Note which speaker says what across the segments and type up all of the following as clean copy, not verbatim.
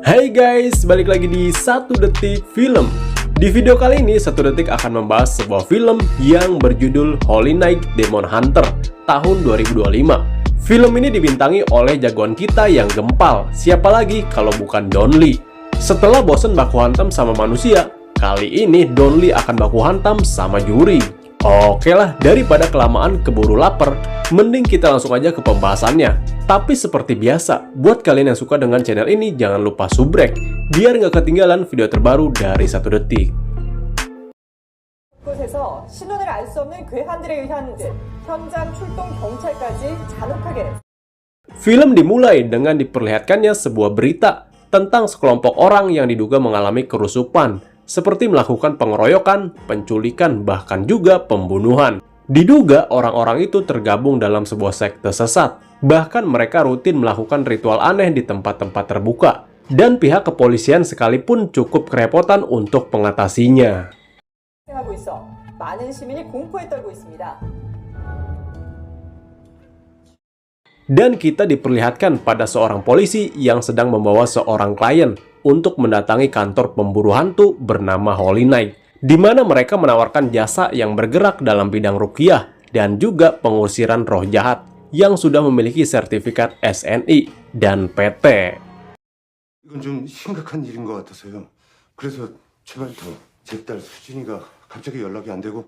Speaker 1: Hai guys, balik lagi di 1 Detik Film. Di video kali ini 1 Detik akan membahas sebuah film yang berjudul Holy Night Demon Hunter tahun 2025. Film ini dibintangi oleh jagoan kita yang gempal, siapa lagi kalau bukan Don Lee. Setelah bosen baku hantam sama manusia, kali ini Don Lee akan baku hantam sama juri. Oke lah, daripada kelamaan keburu lapar, mending kita langsung aja ke pembahasannya. Tapi seperti biasa, buat kalian yang suka dengan channel ini, jangan lupa subrek, biar nggak ketinggalan video terbaru dari 1 Detik.
Speaker 2: 곳에서 신원을 알 수 없는 괴한들에 의한 현장 출동 경찰까지 잔혹하게.
Speaker 1: Film dimulai dengan diperlihatkannya sebuah berita tentang sekelompok orang yang diduga mengalami kerusupan, seperti melakukan pengeroyokan, penculikan, bahkan juga pembunuhan. Diduga orang-orang itu tergabung dalam sebuah sekte sesat, bahkan mereka rutin melakukan ritual aneh di tempat-tempat terbuka, dan pihak kepolisian sekalipun cukup kerepotan untuk mengatasinya.
Speaker 2: 하고 있어 많은 시민이 공포에 떨고 있습니다.
Speaker 1: Dan kita diperlihatkan pada seorang polisi yang sedang membawa seorang klien untuk mendatangi kantor pemburu hantu bernama Holy Night, di mana mereka menawarkan jasa yang bergerak dalam bidang ruqyah dan juga pengusiran roh jahat yang sudah memiliki sertifikat SNI dan PT.
Speaker 3: 이건 좀 심각한 일인 것 같아서요. 그래서 제발 제 딸 수진이가 갑자기 연락이 안 되고.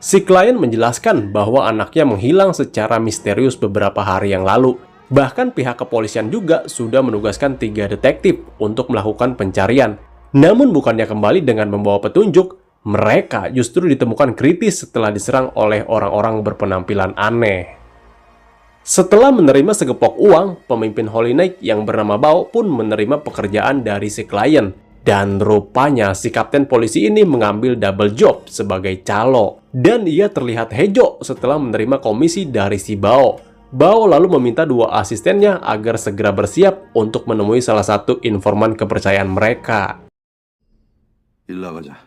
Speaker 1: Si klien menjelaskan bahwa anaknya menghilang secara misterius beberapa hari yang lalu. Bahkan pihak kepolisian juga sudah menugaskan 3 detektif untuk melakukan pencarian. Namun bukannya kembali dengan membawa petunjuk, mereka justru ditemukan kritis setelah diserang oleh orang-orang berpenampilan aneh. Setelah menerima segepok uang, pemimpin Holy Night yang bernama Bao pun menerima pekerjaan dari si klien. Dan rupanya si kapten polisi ini mengambil double job sebagai calo. Dan ia terlihat hejo setelah menerima komisi dari si Bao. Bao lalu meminta 2 asistennya agar segera bersiap untuk menemui salah satu informan kepercayaan mereka.
Speaker 3: 일로 와보자.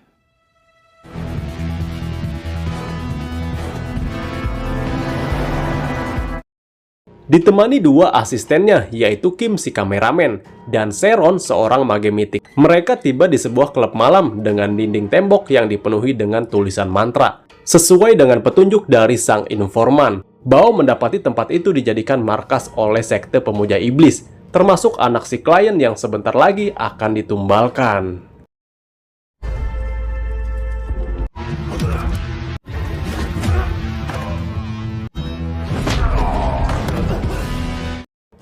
Speaker 1: Ditemani 2 asistennya, yaitu Kim si kameramen dan Seron seorang mage mitik. Mereka tiba di sebuah klub malam dengan dinding tembok yang dipenuhi dengan tulisan mantra. Sesuai dengan petunjuk dari sang informan, Bao mendapati tempat itu dijadikan markas oleh sekte pemuja iblis, termasuk anak si klien yang sebentar lagi akan ditumbalkan.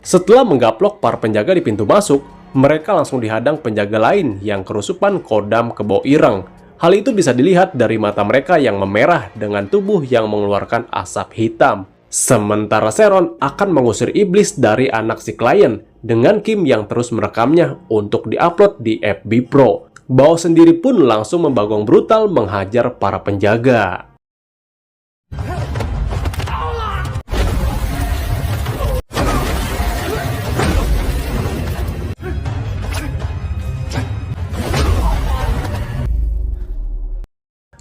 Speaker 1: Setelah menggaplok para penjaga di pintu masuk, mereka langsung dihadang penjaga lain yang kerusupan Kodam Kebo Ireng. Hal itu bisa dilihat dari mata mereka yang memerah dengan tubuh yang mengeluarkan asap hitam. Sementara Seron akan mengusir iblis dari anak si klien dengan Kim yang terus merekamnya untuk diupload di FB Pro. Bao sendiri pun langsung membagong brutal menghajar para penjaga.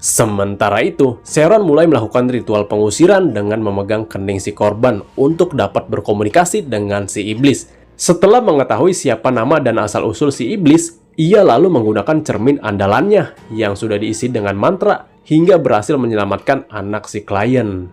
Speaker 1: Sementara itu, Seron mulai melakukan ritual pengusiran dengan memegang kening si korban untuk dapat berkomunikasi dengan si iblis. Setelah mengetahui siapa nama dan asal-usul si iblis, ia lalu menggunakan cermin andalannya yang sudah diisi dengan mantra hingga berhasil menyelamatkan anak si klien.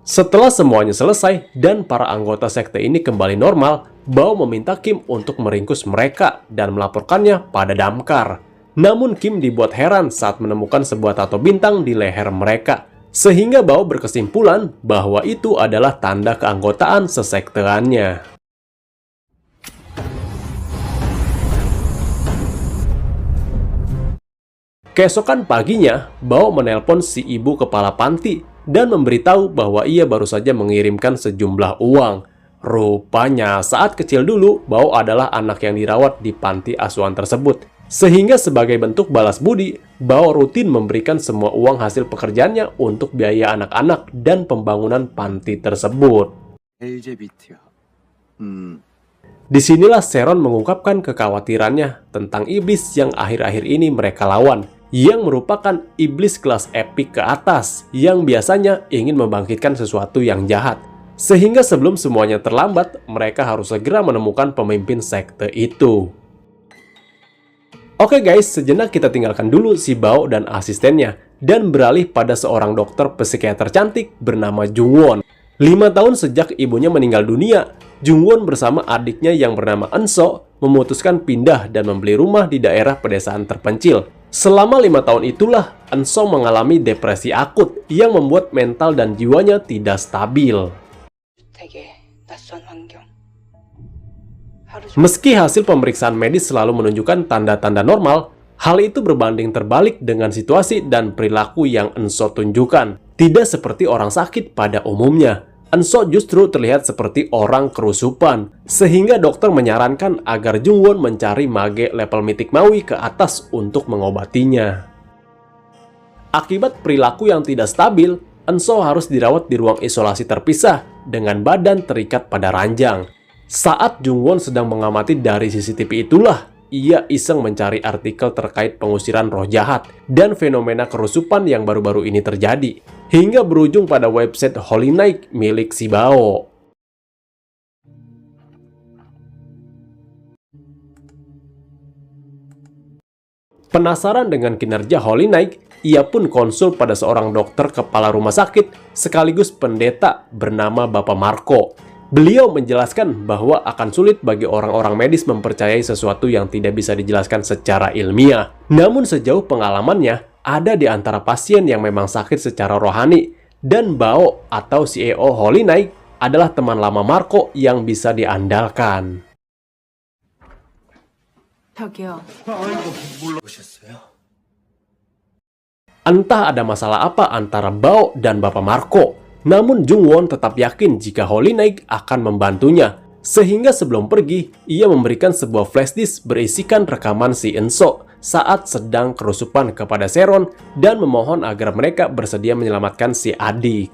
Speaker 1: Setelah semuanya selesai dan para anggota sekte ini kembali normal, Bao meminta Kim untuk meringkus mereka dan melaporkannya pada Damkar. Namun Kim dibuat heran saat menemukan sebuah tato bintang di leher mereka, sehingga Bao berkesimpulan bahwa itu adalah tanda keanggotaan sesekteannya. Keesokan paginya, Bao menelpon si ibu kepala panti dan memberitahu bahwa ia baru saja mengirimkan sejumlah uang. Rupanya saat kecil dulu, Bao adalah anak yang dirawat di panti asuhan tersebut. Sehingga sebagai bentuk balas budi, Bao rutin memberikan semua uang hasil pekerjaannya untuk biaya anak-anak dan pembangunan panti tersebut.
Speaker 3: LGBT와
Speaker 1: Disinilah Sharon mengungkapkan kekhawatirannya tentang iblis yang akhir-akhir ini mereka lawan, yang merupakan iblis kelas epik ke atas yang biasanya ingin membangkitkan sesuatu yang jahat. Sehingga sebelum semuanya terlambat, mereka harus segera menemukan pemimpin sekte itu. Oke guys, sejenak kita tinggalkan dulu si Bao dan asistennya dan beralih pada seorang dokter psikiater cantik bernama Jungwon. 5 tahun sejak ibunya meninggal dunia, Jungwon bersama adiknya yang bernama Enso memutuskan pindah dan membeli rumah di daerah pedesaan terpencil. Selama 5 tahun itulah, Enso mengalami depresi akut yang membuat mental dan jiwanya tidak stabil. Meski hasil pemeriksaan medis selalu menunjukkan tanda-tanda normal, hal itu berbanding terbalik dengan situasi dan perilaku yang Enso tunjukkan. Tidak seperti orang sakit pada umumnya, Enso justru terlihat seperti orang kerusupan, sehingga dokter menyarankan agar Jungwon mencari mage level mitik Maui ke atas untuk mengobatinya. Akibat perilaku yang tidak stabil, Enso harus dirawat di ruang isolasi terpisah dengan badan terikat pada ranjang. Saat Jungwon sedang mengamati dari CCTV itulah, ia iseng mencari artikel terkait pengusiran roh jahat dan fenomena kerusupan yang baru-baru ini terjadi, hingga berujung pada website Holy Night milik si Bao. Penasaran dengan kinerja Holy Night, ia pun konsul pada seorang dokter kepala rumah sakit sekaligus pendeta bernama Bapak Marco. Beliau menjelaskan bahwa akan sulit bagi orang-orang medis mempercayai sesuatu yang tidak bisa dijelaskan secara ilmiah. Namun sejauh pengalamannya, ada di antara pasien yang memang sakit secara rohani, dan Bao atau CEO Holy Night adalah teman lama Marco yang bisa diandalkan. Entah ada masalah apa antara Bao dan Bapak Marco, namun Jungwon tetap yakin jika Holy Night akan membantunya. Sehingga sebelum pergi, ia memberikan sebuah flash disk berisikan rekaman si Enso saat sedang kerusupan kepada Sharon dan memohon agar mereka bersedia menyelamatkan si adik.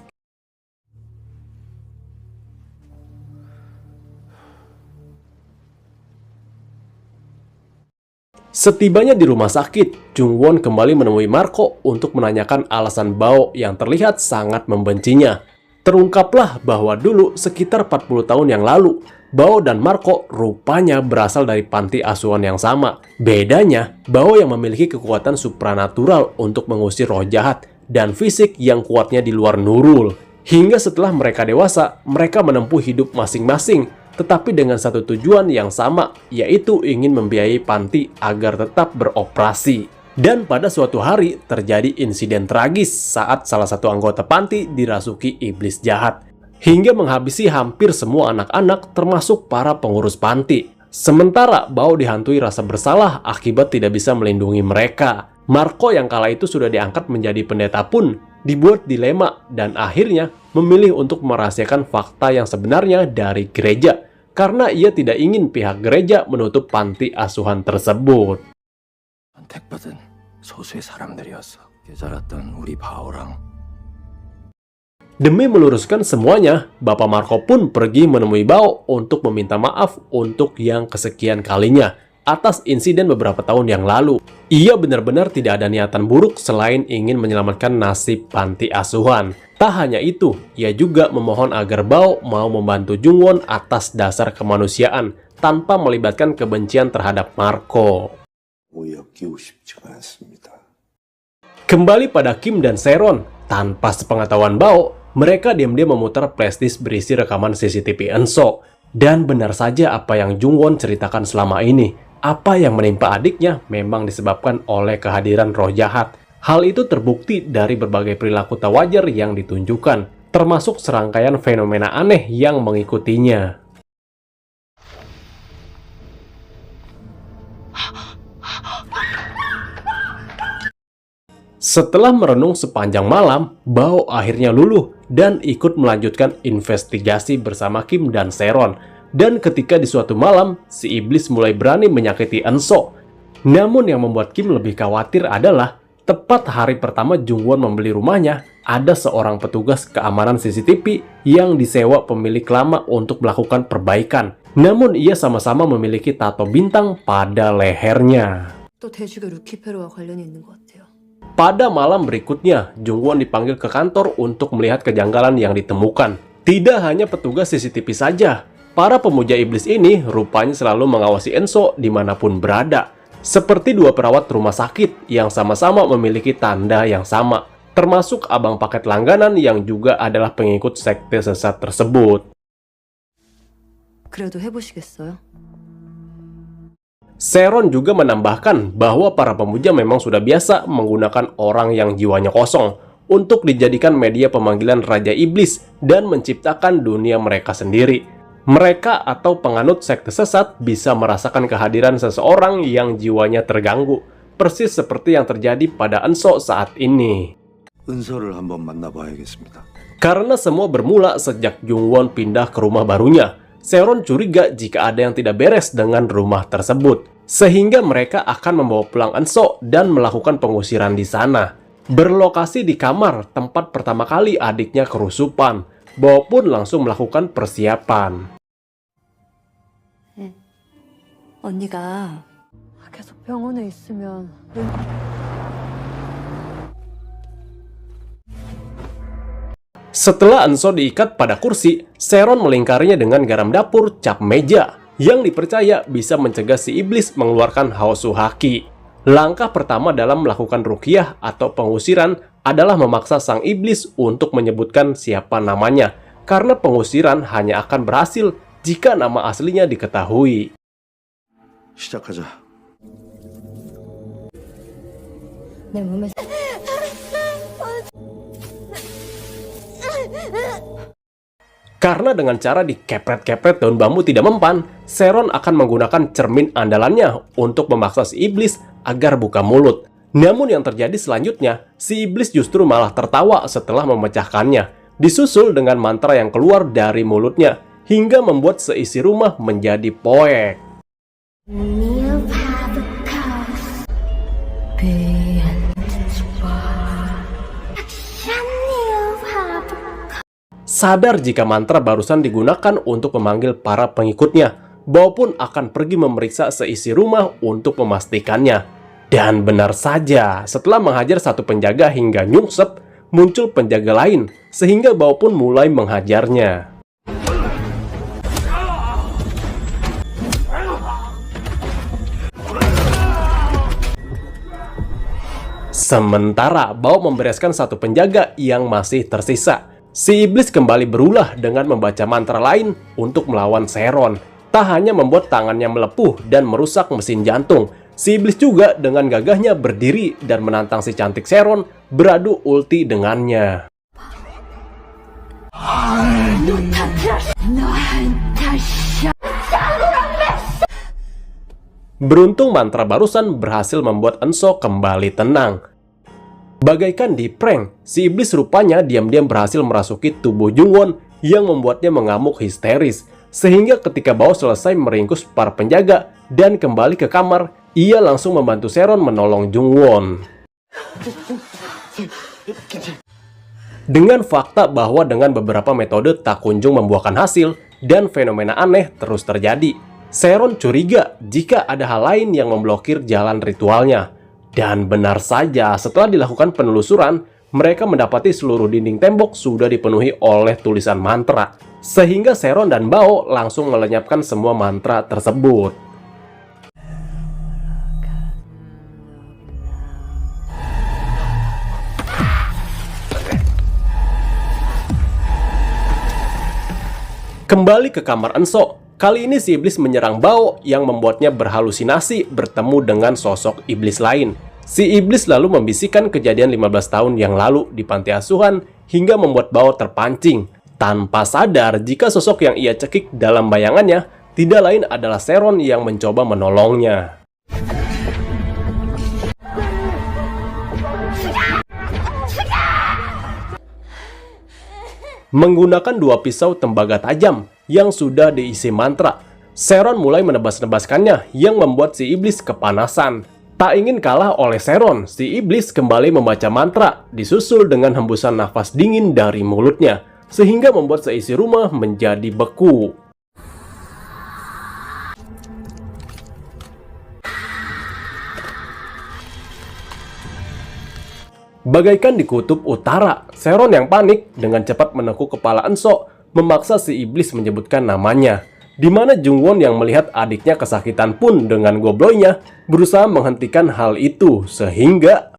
Speaker 1: Setibanya di rumah sakit, Jungwon kembali menemui Marco untuk menanyakan alasan Bao yang terlihat sangat membencinya. Terungkaplah bahwa dulu sekitar 40 tahun yang lalu, Bao dan Marco rupanya berasal dari panti asuhan yang sama. Bedanya, Bao yang memiliki kekuatan supranatural untuk mengusir roh jahat dan fisik yang kuatnya di luar Nurul. Hingga setelah mereka dewasa, mereka menempuh hidup masing-masing, tetapi dengan satu tujuan yang sama, yaitu ingin membiayai panti agar tetap beroperasi. Dan pada suatu hari terjadi insiden tragis saat salah satu anggota panti dirasuki iblis jahat, hingga menghabisi hampir semua anak-anak termasuk para pengurus panti. Sementara Bao dihantui rasa bersalah akibat tidak bisa melindungi mereka. Marco yang kala itu sudah diangkat menjadi pendeta pun dibuat dilema dan akhirnya memilih untuk merahasiakan fakta yang sebenarnya dari gereja, karena ia tidak ingin pihak gereja menutup panti asuhan tersebut.
Speaker 4: 택받은 소수의 사람들이었어. 깨달았던 우리 바오랑.
Speaker 1: Demi meluruskan semuanya, Bapak Marco pun pergi menemui Bao untuk meminta maaf untuk yang kesekian kalinya atas insiden beberapa tahun yang lalu. Ia benar-benar tidak ada niatan buruk selain ingin menyelamatkan nasib panti asuhan. Tak hanya itu, ia juga memohon agar Bao mau membantu Jungwon atas dasar kemanusiaan tanpa melibatkan kebencian terhadap Marco. Kembali pada Kim dan Sharon, tanpa sepengetahuan Bao, mereka diam-diam memutar flashdisk berisi rekaman CCTV Enso. Dan benar saja apa yang Jungwon ceritakan selama ini. Apa yang menimpa adiknya memang disebabkan oleh kehadiran roh jahat. Hal itu terbukti dari berbagai perilaku tak wajar yang ditunjukkan, termasuk serangkaian fenomena aneh yang mengikutinya. Setelah merenung sepanjang malam, Bao akhirnya luluh dan ikut melanjutkan investigasi bersama Kim dan Sharon. Dan ketika di suatu malam, si iblis mulai berani menyakiti Enso. Namun yang membuat Kim lebih khawatir adalah tepat hari pertama Jungwon membeli rumahnya, ada seorang petugas keamanan CCTV yang disewa pemilik lama untuk melakukan perbaikan. Namun ia sama-sama memiliki tato bintang pada lehernya.
Speaker 5: 또 대주교 루키페로와 관련이 있는 것 같아요.
Speaker 1: Pada malam berikutnya, Jungwon dipanggil ke kantor untuk melihat kejanggalan yang ditemukan. Tidak hanya petugas CCTV saja, para pemuja iblis ini rupanya selalu mengawasi Enso dimanapun berada. Seperti dua perawat rumah sakit yang sama-sama memiliki tanda yang sama, termasuk abang paket langganan yang juga adalah pengikut sekte sesat tersebut.
Speaker 5: 그래도 해보시겠어요?
Speaker 1: Seron juga menambahkan bahwa para pemuja memang sudah biasa menggunakan orang yang jiwanya kosong untuk dijadikan media pemanggilan Raja Iblis dan menciptakan dunia mereka sendiri. Mereka atau penganut sekte sesat bisa merasakan kehadiran seseorang yang jiwanya terganggu, persis seperti yang terjadi pada Enso saat ini.
Speaker 4: 은서를 한번 만나봐야겠습니다.
Speaker 1: Karena semua bermula sejak Jungwon pindah ke rumah barunya, Seron curiga jika ada yang tidak beres dengan rumah tersebut, sehingga mereka akan membawa pulang Enso dan melakukan pengusiran di sana. Berlokasi di kamar tempat pertama kali adiknya kerusupan, Bao pun langsung melakukan persiapan.
Speaker 5: 언니가 계속 병원에 있으면
Speaker 1: Setelah Enso diikat pada kursi, Seron melingkarinya dengan garam dapur cap meja yang dipercaya bisa mencegah si iblis mengeluarkan haosu haki. Langkah pertama dalam melakukan ruqyah atau pengusiran adalah memaksa sang iblis untuk menyebutkan siapa namanya, karena pengusiran hanya akan berhasil jika nama aslinya diketahui.
Speaker 4: 시작하자.
Speaker 5: 내 몸에
Speaker 1: Karena dengan cara dikepret-kepret daun bambu tidak mempan, Seron akan menggunakan cermin andalannya untuk memaksa si iblis agar buka mulut. Namun yang terjadi selanjutnya, si iblis justru malah tertawa setelah memecahkannya, disusul dengan mantra yang keluar dari mulutnya, hingga membuat seisi rumah menjadi poek. Sadar jika mantra barusan digunakan untuk memanggil para pengikutnya, Bao pun akan pergi memeriksa seisi rumah untuk memastikannya. Dan benar saja, setelah menghajar satu penjaga hingga nyungsep, muncul penjaga lain, sehingga Bao pun mulai menghajarnya. Sementara Bao membereskan satu penjaga yang masih tersisa, si iblis kembali berulah dengan membaca mantra lain untuk melawan Seron. Tak hanya membuat tangannya melepuh dan merusak mesin jantung, si iblis juga dengan gagahnya berdiri dan menantang si cantik Seron beradu ulti dengannya. Beruntung mantra barusan berhasil membuat Enso kembali tenang. Bagaikan di prank, si iblis rupanya diam-diam berhasil merasuki tubuh Jungwon yang membuatnya mengamuk histeris. Sehingga ketika Bao selesai meringkus para penjaga dan kembali ke kamar, ia langsung membantu Seron menolong Jungwon. Dengan fakta bahwa dengan beberapa metode tak kunjung membuahkan hasil dan fenomena aneh terus terjadi, Seron curiga jika ada hal lain yang memblokir jalan ritualnya. Dan benar saja, setelah dilakukan penelusuran, mereka mendapati seluruh dinding tembok sudah dipenuhi oleh tulisan mantra. Sehingga Seron dan Bao langsung melenyapkan semua mantra tersebut. Kembali ke kamar Enso, kali ini si iblis menyerang Bao yang membuatnya berhalusinasi bertemu dengan sosok iblis lain. Si iblis lalu membisikkan kejadian 15 tahun yang lalu di panti asuhan hingga membuat Bao terpancing, tanpa sadar jika sosok yang ia cekik dalam bayangannya tidak lain adalah Seron yang mencoba menolongnya. Menggunakan dua pisau tembaga tajam yang sudah diisi mantra, Seron mulai menebas-nebaskannya yang membuat si iblis kepanasan. Tak ingin kalah oleh Seron, si iblis kembali membaca mantra disusul dengan hembusan nafas dingin dari mulutnya, sehingga membuat seisi rumah menjadi beku. Bagaikan di kutub utara, Seron yang panik dengan cepat menekuk kepala Enso, memaksa si iblis menyebutkan namanya. Di mana Jungwon yang melihat adiknya kesakitan pun dengan gobloynya berusaha menghentikan hal itu, sehingga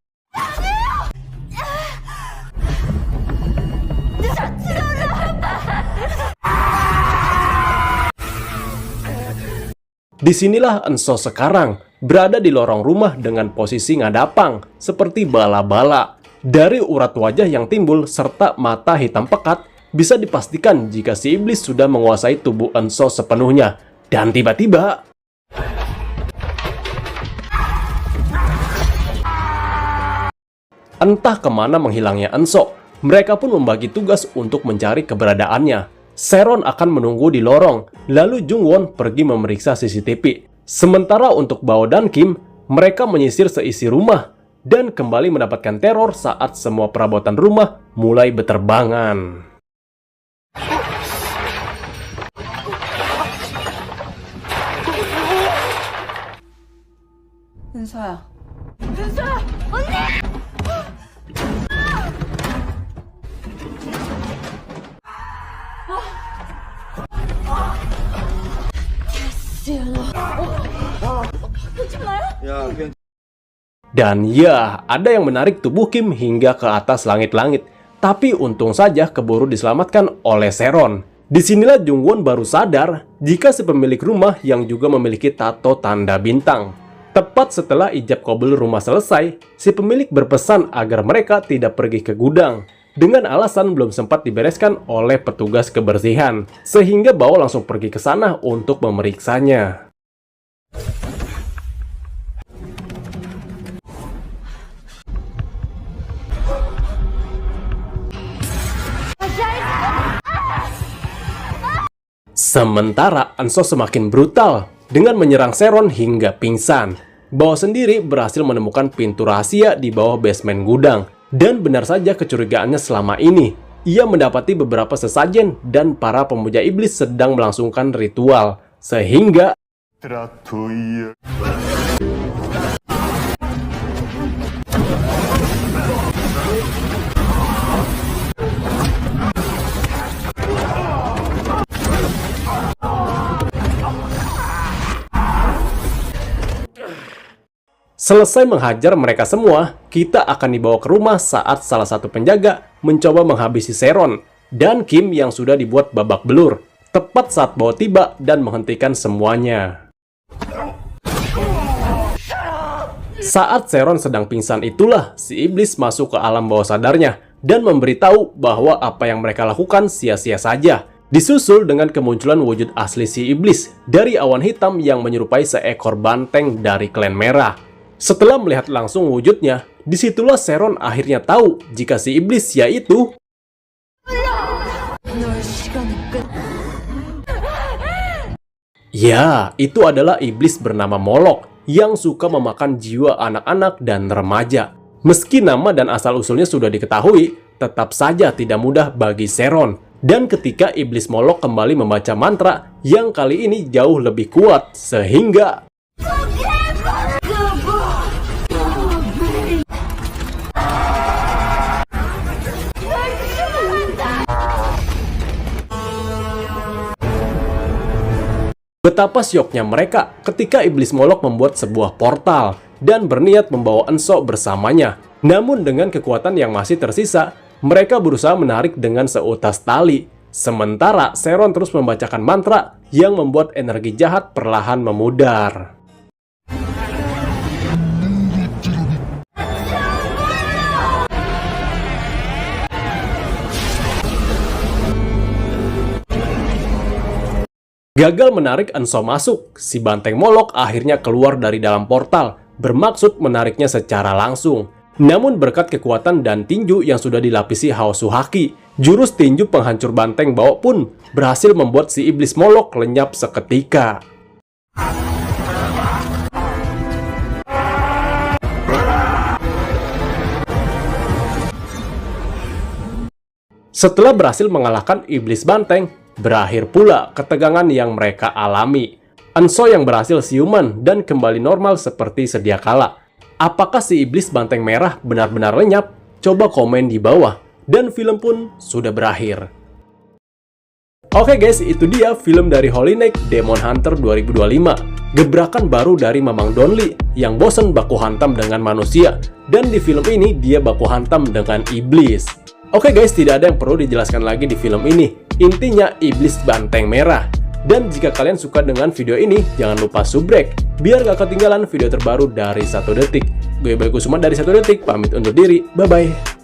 Speaker 1: disinilah Enso sekarang berada di lorong rumah dengan posisi ngadapang seperti bala-bala. Dari urat wajah yang timbul serta mata hitam pekat, bisa dipastikan jika si iblis sudah menguasai tubuh Enso sepenuhnya. Dan tiba-tiba entah kemana menghilangnya Enso, mereka pun membagi tugas untuk mencari keberadaannya. Seron akan menunggu di lorong, lalu Jungwon pergi memeriksa CCTV. Sementara untuk Bao dan Kim, mereka menyisir seisi rumah dan kembali mendapatkan teror saat semua perabotan rumah mulai berterbangan.
Speaker 5: 은서야.
Speaker 1: Dan ya, ada yang menarik tubuh Kim hingga ke atas langit-langit. Tapi untung saja keburu diselamatkan oleh Seron. Disinilah Jungwon baru sadar jika si pemilik rumah yang juga memiliki tato tanda bintang. Tepat setelah ijab kabul rumah selesai, si pemilik berpesan agar mereka tidak pergi ke gudang. Dengan alasan belum sempat dibereskan oleh petugas kebersihan. Sehingga Bao langsung pergi ke sana untuk memeriksanya. Sementara Enso semakin brutal dengan menyerang Seron hingga pingsan. Bao sendiri berhasil menemukan pintu rahasia di bawah basement gudang. Dan benar saja kecurigaannya selama ini. Ia mendapati beberapa sesajen dan para pemuja iblis sedang melangsungkan ritual. Sehingga selesai menghajar mereka semua, kita akan dibawa ke rumah saat salah satu penjaga mencoba menghabisi Seron dan Kim yang sudah dibuat babak belur. Tepat saat Bao tiba dan menghentikan semuanya. Saat Seron sedang pingsan itulah si iblis masuk ke alam bawah sadarnya dan memberitahu bahwa apa yang mereka lakukan sia-sia saja. Disusul dengan kemunculan wujud asli si iblis dari awan hitam yang menyerupai seekor banteng dari klan merah. Setelah melihat langsung wujudnya, disitulah Seron akhirnya tahu jika si iblis yaitu ya, itu adalah iblis bernama Molok yang suka memakan jiwa anak-anak dan remaja. Meski nama dan asal-usulnya sudah diketahui, tetap saja tidak mudah bagi Seron. Dan ketika iblis Molok kembali membaca mantra yang kali ini jauh lebih kuat, sehingga betapa syoknya mereka ketika iblis Molok membuat sebuah portal dan berniat membawa Enso bersamanya. Namun dengan kekuatan yang masih tersisa, mereka berusaha menarik dengan seutas tali. Sementara Seron terus membacakan mantra yang membuat energi jahat perlahan memudar. Gagal menarik Enso masuk, si banteng Molok akhirnya keluar dari dalam portal, bermaksud menariknya secara langsung. Namun berkat kekuatan dan tinju yang sudah dilapisi Haosu Haki, jurus tinju penghancur banteng Bao pun berhasil membuat si iblis Molok lenyap seketika. Setelah berhasil mengalahkan iblis banteng, berakhir pula ketegangan yang mereka alami. Enso yang berhasil siuman dan kembali normal seperti sedia kala. Apakah si iblis banteng merah benar-benar lenyap? Coba komen di bawah. Dan film pun sudah berakhir. Oke guys, itu dia film dari Holy Knight Demon Hunter 2025. Gebrakan baru dari Mamang Donli yang bosen baku hantam dengan manusia. Dan di film ini dia baku hantam dengan iblis. Oke guys, tidak ada yang perlu dijelaskan lagi di film ini. Intinya iblis banteng merah. Dan jika kalian suka dengan video ini, jangan lupa subrek biar gak ketinggalan video terbaru dari 1 Detik. Gue Bayu Kusuma dari 1 Detik, pamit undur diri. Bye-bye.